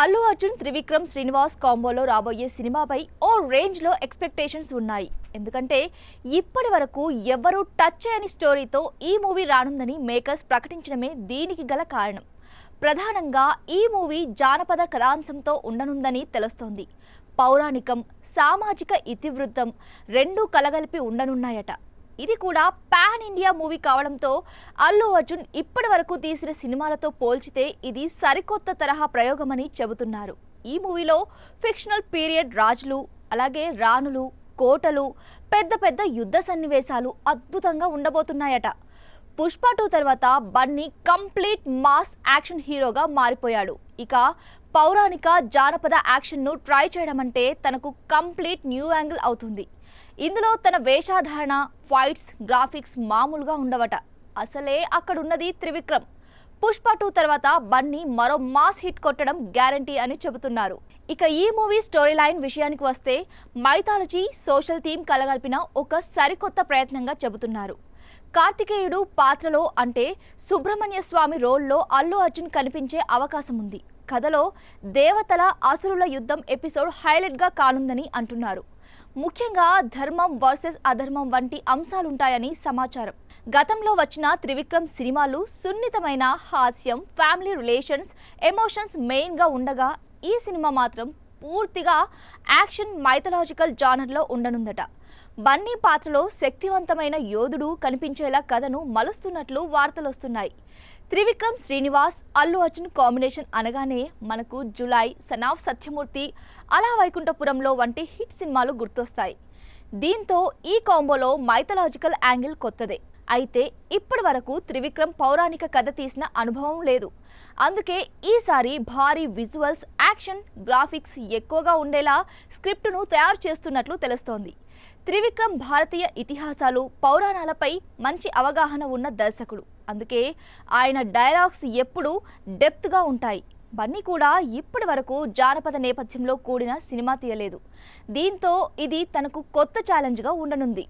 అల్లు అర్జున్ త్రివిక్రమ్ శ్రీనివాస్ కాంబోలో రాబోయే సినిమాపై ఓ రేంజ్లో ఎక్స్పెక్టేషన్స్ ఉన్నాయి. ఎందుకంటే ఇప్పటి వరకు ఎవరూ టచ్ చేయని స్టోరీతో ఈ మూవీ రానుందని మేకర్స్ ప్రకటించడమే దీనికి గల కారణం. ప్రధానంగా ఈ మూవీ జానపద కథాంశంతో ఉండనుందని తెలుస్తోంది. పౌరాణికం, సామాజిక ఇతివృత్తం రెండూ కలగలిపి ఉండనున్నాయట. ఇది కూడా పాన్ ఇండియా మూవీ కావడంతో అల్లు అర్జున్ ఇప్పటి వరకు తీసిన సినిమాలతో పోల్చితే ఇది సరికొత్త తరహా ప్రయోగమని చెబుతున్నారు. ఈ మూవీలో ఫిక్షనల్ పీరియడ్ రాజులు, అలాగే రాణులు, కోటలు, పెద్ద పెద్ద యుద్ధ సన్నివేశాలు అద్భుతంగా ఉండబోతున్నాయట. పుష్ప 2 తర్వాత బన్నీ కంప్లీట్ మాస్ యాక్షన్ హీరోగా మారిపోయాడు. ఇక పౌరాణిక జానపద యాక్షన్ను ట్రై చేయడం అంటే తనకు కంప్లీట్ న్యూ యాంగిల్ అవుతుంది. ఇందులో తన వేషధారణ, ఫైట్స్, గ్రాఫిక్స్ మామూలుగా ఉండవట. అసలే అక్కడున్నది త్రివిక్రమ్. పుష్ప 2 తర్వాత బన్నీ మరో మాస్ హిట్ కొట్టడం గ్యారంటీ అని చెబుతున్నారు. ఇక ఈ మూవీ స్టోరీ లైన్ విషయానికి వస్తే మైథాలజీ, సోషల్ థీమ్ కలగలిపిన ఒక సరికొత్త ప్రయత్నంగా చెబుతున్నారు. కార్తికేయుడు పాత్రలో అంటే సుబ్రహ్మణ్య స్వామి రోల్లో అల్లు అర్జున్ కనిపించే అవకాశం ఉంది. కథలో దేవతల అసురుల యుద్ధం ఎపిసోడ్ హైలైట్గా కానుందని అంటున్నారు. ముఖ్యంగా ధర్మం వర్సెస్ అధర్మం వంటి అంశాలుంటాయని సమాచారం. గతంలో వచ్చిన త్రివిక్రమ్ సినిమాలు సున్నితమైన హాస్యం, ఫ్యామిలీ రిలేషన్స్, ఎమోషన్స్ మెయిన్గా ఉండగా ఈ సినిమా మాత్రం పూర్తిగా యాక్షన్, మైథలాజికల్ జానర్లో ఉండనుందట. బన్నీ పాత్రలో శక్తివంతమైన యోధుడు కనిపించేలా కథను మలుస్తున్నట్లు వార్తలొస్తున్నాయి. త్రివిక్రమ్ శ్రీనివాస్, అల్లు అర్జున్ కాంబినేషన్ అనగానే మనకు జులై, సన్ ఆఫ్ సత్యమూర్తి, అలా వైకుంఠపురంలో వంటి హిట్ సినిమాలు గుర్తొస్తాయి. దీంతో ఈ కాంబోలో మైథలాజికల్ యాంగిల్ కొత్తదే. అయితే ఇప్పటి వరకు త్రివిక్రమ్ పౌరాణిక కథ తీసిన అనుభవం లేదు. అందుకే ఈసారి భారీ విజువల్స్, యాక్షన్, గ్రాఫిక్స్ ఎక్కువగా ఉండేలా స్క్రిప్టును తయారు చేస్తున్నట్లు తెలుస్తోంది. త్రివిక్రమ్ భారతీయ ఇతిహాసాలు, పౌరాణాలపై మంచి అవగాహన ఉన్న దర్శకుడు. అందుకే ఆయన డైలాగ్స్ ఎప్పుడూ డెప్త్గా ఉంటాయి. బన్నీ కూడా ఇప్పటి వరకు జానపద నేపథ్యంలో కూడిన సినిమా తీయలేదు. దీంతో ఇది తనకు కొత్త ఛాలెంజ్గా ఉండనుంది.